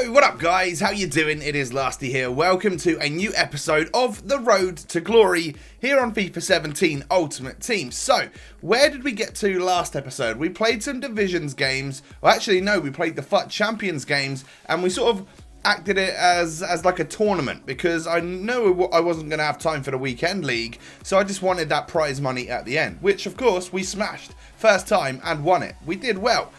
Yo, what up guys? How you doing? It is Lasty here. Welcome to a new episode of The Road to Glory here on FIFA 17 Ultimate Team. So, where did we get to last episode? We played some Divisions games. Well, actually no, we played the FUT Champions games and we sort of acted it as like a tournament because I know I wasn't going to have time for the weekend league, so I just wanted that prize money at the end, which of course we smashed first time and won it. We did well.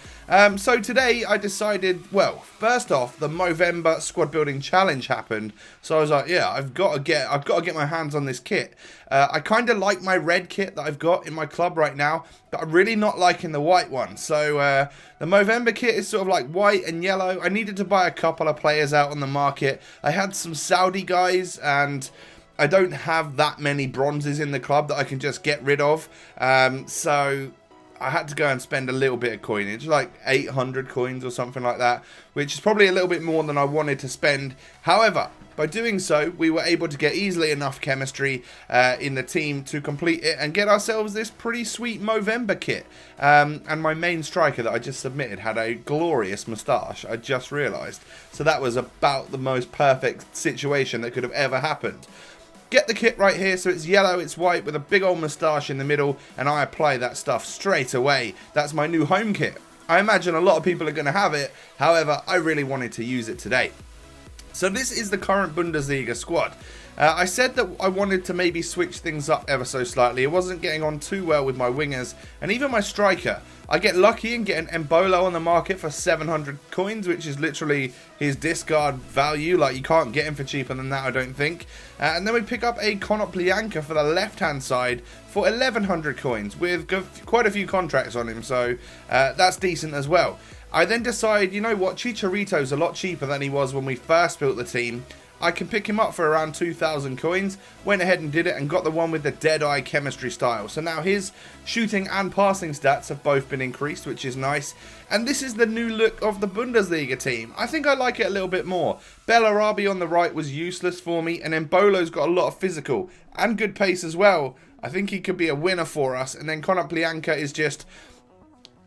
So today I decided, well, first off, the Movember squad building challenge happened, so I was like, yeah, I've got to get my hands on this kit. I kind of like my red kit that I've got in my club right now, but I'm really not liking the white one. So the Movember kit is sort of like white and yellow. I needed to buy a couple of players out on the market. I had some Saudi guys and I don't have that many bronzes in the club that I can just get rid of. So I had to go and spend a little bit of coinage, like 800 coins or something like that, which is probably a little bit more than I wanted to spend. However, by doing so, we were able to get easily enough chemistry in the team to complete it and get ourselves this pretty sweet Movember kit. And my main striker that I just submitted had a glorious moustache, I just realised. So that was about the most perfect situation that could have ever happened. Get the kit right here, so it's yellow, it's white with a big old moustache in the middle, and I apply that stuff straight away. That's my new home kit. I imagine a lot of people are going to have it, however, I really wanted to use it today. So this is the current Bundesliga squad. I said that I wanted to maybe switch things up ever so slightly. It wasn't getting on too well with my wingers, and even my striker. I get lucky and get an Embolo on the market for 700 coins, which is literally his discard value. Like, you can't get him for cheaper than that, I don't think. And then we pick up a Konoplyanka for the left-hand side for 1100 coins, with quite a few contracts on him, so that's decent as well. I then decide, you know what, Chicharito's a lot cheaper than he was when we first built the team. I can pick him up for around 2,000 coins. Went ahead and did it and got the one with the Deadeye chemistry style. So now his shooting and passing stats have both been increased, which is nice. And this is the new look of the Bundesliga team. I think I like it a little bit more. Bellarabi on the right was useless for me, and Embolo's got a lot of physical and good pace as well. I think he could be a winner for us. And then Konoplyanka is just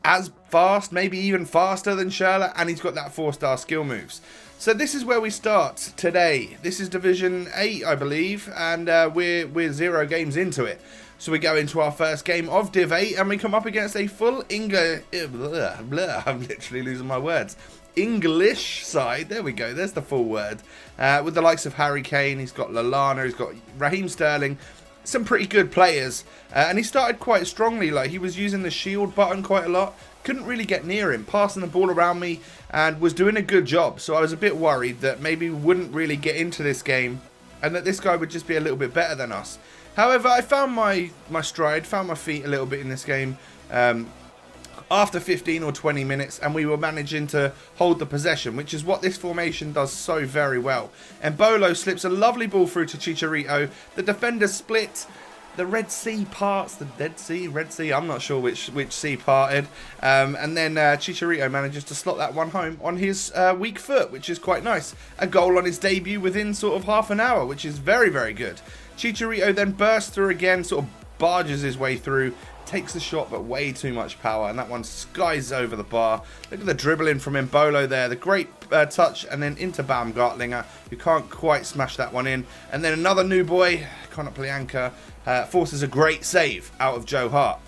as fast, maybe even faster than Schürrle, and he's got that 4-star skill moves. So this is where we start today. This is Division 8, I believe, and we're 0 games into it. So we go into our first game of Div 8, and we come up against a full English... I'm literally losing my words. English side. There we go. There's the full word. With the likes of Harry Kane, he's got Lallana, he's got Raheem Sterling. Some pretty good players, and he started quite strongly. Like, he was using the shield button quite a lot, couldn't really get near him, passing the ball around me, and was doing a good job. So I was a bit worried that maybe we wouldn't really get into this game and that this guy would just be a little bit better than us. However, I found my stride, found my feet a little bit in this game after 15 or 20 minutes, and we were managing to hold the possession, which is what this formation does so very well. Embolo slips a lovely ball through to Chicharito. The defenders split. The Red Sea parts. The Dead Sea? Red Sea? I'm not sure which sea parted. And then Chicharito manages to slot that one home on his weak foot, which is quite nice. A goal on his debut within sort of half an hour, which is very, very good. Chicharito then bursts through again, sort of barges his way through, takes the shot, but way too much power, and that one skies over the bar. Look at the dribbling from Embolo there, the great touch, and then into Baumgartlinger, who can't quite smash that one in. And then another new boy, Konoplyanka, forces a great save out of Joe Hart.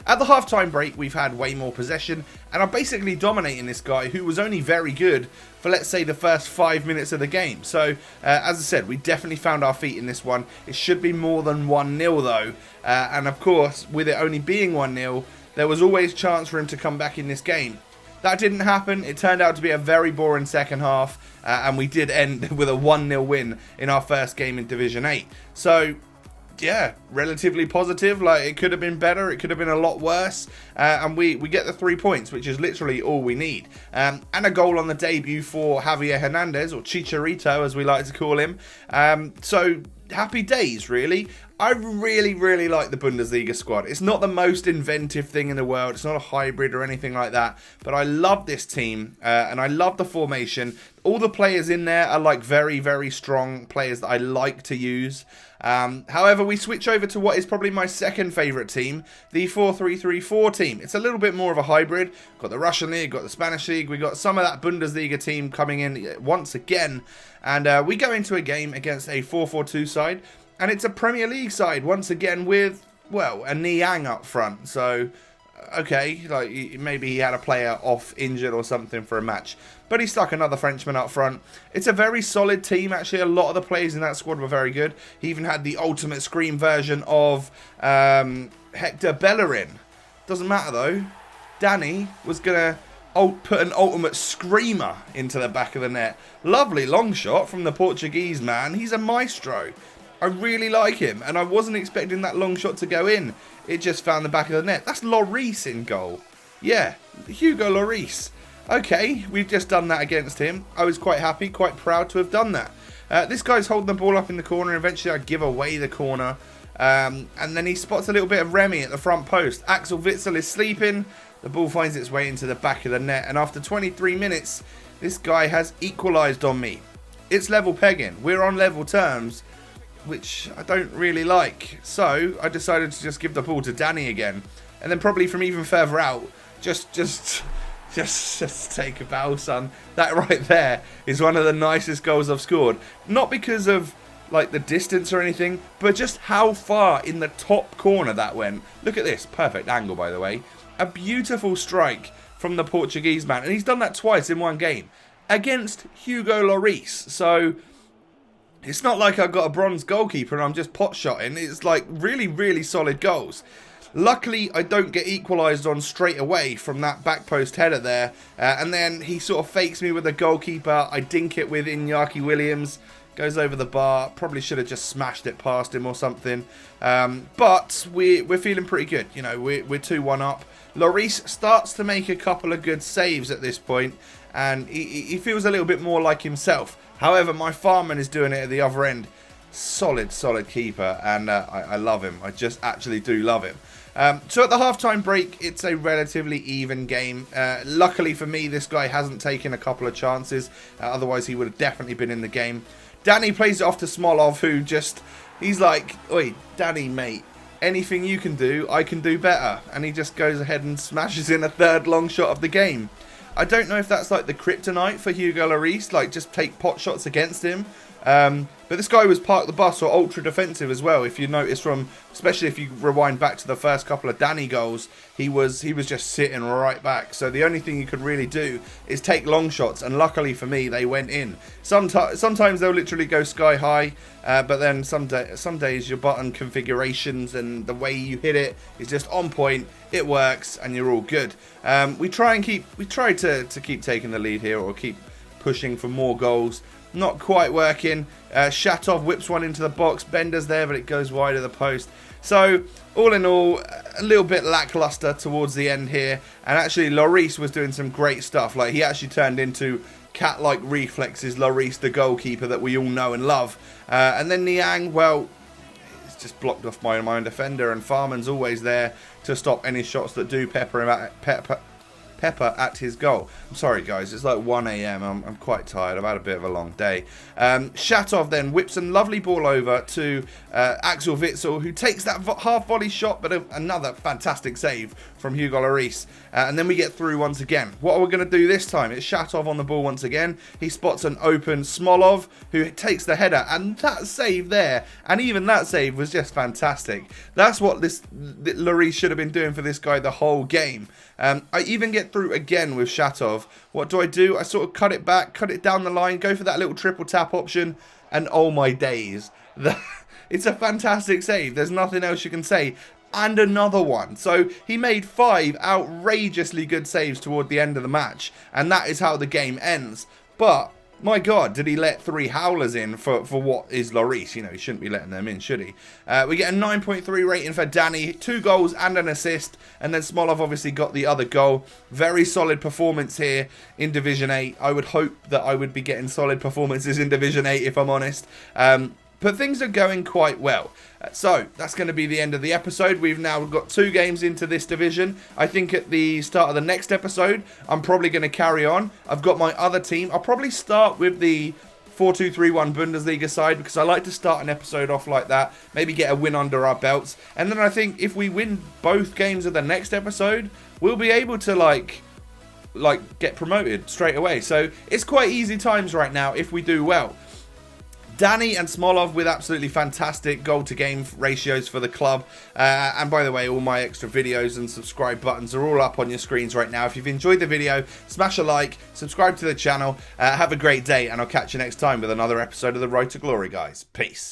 At the half-time break, we've had way more possession, and I'm basically dominating this guy who was only very good for, let's say, the first 5 minutes of the game. So, as I said, we definitely found our feet in this one. It should be more than 1-0 though, and of course, with it only being 1-0, there was always chance for him to come back in this game. That didn't happen. It turned out to be a very boring second half, and we did end with a 1-0 win in our first game in Division 8. So, yeah, relatively positive. Like, it could have been better, it could have been a lot worse, and we get the 3 points, which is literally all we need. And a goal on the debut for Javier Hernandez, or Chicharito as we like to call him. So happy days, really. I really, really like the Bundesliga squad. It's not the most inventive thing in the world. It's not a hybrid or anything like that. But I love this team, and I love the formation. All the players in there are like very, very strong players that I like to use. However, we switch over to what is probably my second favourite team, the 4-3-3-4 team. It's a little bit more of a hybrid. Got the Russian League, got the Spanish League. We got some of that Bundesliga team coming in once again. And we go into a game against a 4-4-2 side. And it's a Premier League side, once again, with, well, a Niang up front. So, okay, like maybe he had a player off injured or something for a match. But he stuck another Frenchman up front. It's a very solid team, actually. A lot of the players in that squad were very good. He even had the ultimate scream version of Hector Bellerin. Doesn't matter, though. Danny was going to put an ultimate screamer into the back of the net. Lovely long shot from the Portuguese man. He's a maestro. I really like him, and I wasn't expecting that long shot to go in. It just found the back of the net. That's Lloris in goal. Yeah, Hugo Lloris. Okay, we've just done that against him. I was quite happy, quite proud to have done that. This guy's holding the ball up in the corner. Eventually, I give away the corner. And then he spots a little bit of Remy at the front post. Axel Witsel is sleeping. The ball finds its way into the back of the net. And after 23 minutes, this guy has equalised on me. It's level pegging. We're on level terms, which I don't really like. So I decided to just give the ball to Danny again, and then probably from even further out, just take a bow, son. That right there is one of the nicest goals I've scored. Not because of like the distance or anything, but just how far in the top corner that went. Look at this, perfect angle, by the way. A beautiful strike from the Portuguese man, and he's done that twice in one game against Hugo Lloris. So it's not like I've got a bronze goalkeeper and I'm just pot-shotting. It's like really, really solid goals. Luckily, I don't get equalised on straight away from that back post header there. And then he sort of fakes me with the goalkeeper. I dink it with Iñaki Williams. Goes over the bar. Probably should have just smashed it past him or something. But we're feeling pretty good. You know, we're 2-1 up. Lloris starts to make a couple of good saves at this point, and he feels a little bit more like himself. However, my Farman is doing it at the other end. Solid, solid keeper, and I love him. I just actually do love him. So at the halftime break, it's a relatively even game. Luckily for me, this guy hasn't taken a couple of chances. Otherwise, he would have definitely been in the game. Danny plays it off to Smolov, who he's like, oi, Danny, mate, anything you can do, I can do better. And he just goes ahead and smashes in a third long shot of the game. I don't know if that's like the kryptonite for Hugo Lloris, like just take pot shots against him. But this guy was park the bus or ultra defensive as well. If you notice from, especially if you rewind back to the first couple of Danny goals, he was just sitting right back. So the only thing you could really do is take long shots, and luckily for me, they went in. Sometimes they'll literally go sky high, but then some days your button configurations and the way you hit it is just on point. It works, and you're all good. We try to keep taking the lead here, or keep pushing for more goals. Not quite working. Shatov whips one into the box. Bender's there, but it goes wide of the post. So, all in all, a little bit lackluster towards the end here. And actually, Lloris was doing some great stuff. Like, he actually turned into cat-like reflexes, Lloris, the goalkeeper that we all know and love. And then Niang, well, it's just blocked off my own defender. And Farman's always there to stop any shots that do pepper at his goal. I'm sorry, guys. It's like 1 a.m. I'm quite tired. I've had a bit of a long day. Shatov then whips a lovely ball over to Axel Witsel, who takes that half volley shot, but another fantastic save from Hugo Lloris. And then we get through once again. What are we going to do this time? It's Shatov on the ball once again. He spots an open Smolov, who takes the header. And that save there, and even that save was just fantastic. That's what Lloris should have been doing for this guy the whole game. I even get through again with Shatov. What do? I sort of cut it back, cut it down the line, go for that little triple tap option, and oh my days. It's a fantastic save. There's nothing else you can say. And another one. So he made 5 outrageously good saves toward the end of the match, and that is how the game ends. But my God, did he let 3 howlers in for what is Lloris? You know, he shouldn't be letting them in, should he? We get a 9.3 rating for Danny, 2 goals and an assist, and then Smolov obviously got the other goal. Very solid performance here in Division 8. I would hope that I would be getting solid performances in Division 8, if I'm honest. But things are going quite well. So, that's going to be the end of the episode. We've now got 2 games into this division. I think at the start of the next episode, I'm probably going to carry on. I've got my other team. I'll probably start with the 4-2-3-1 Bundesliga side, because I like to start an episode off like that. Maybe get a win under our belts. And then I think if we win both games of the next episode, we'll be able to, like get promoted straight away. So, it's quite easy times right now if we do well. Danny and Smolov with absolutely fantastic goal-to-game ratios for the club. And by the way, all my extra videos and subscribe buttons are all up on your screens right now. If you've enjoyed the video, smash a like, subscribe to the channel. Have a great day, and I'll catch you next time with another episode of The Road to Glory, guys. Peace.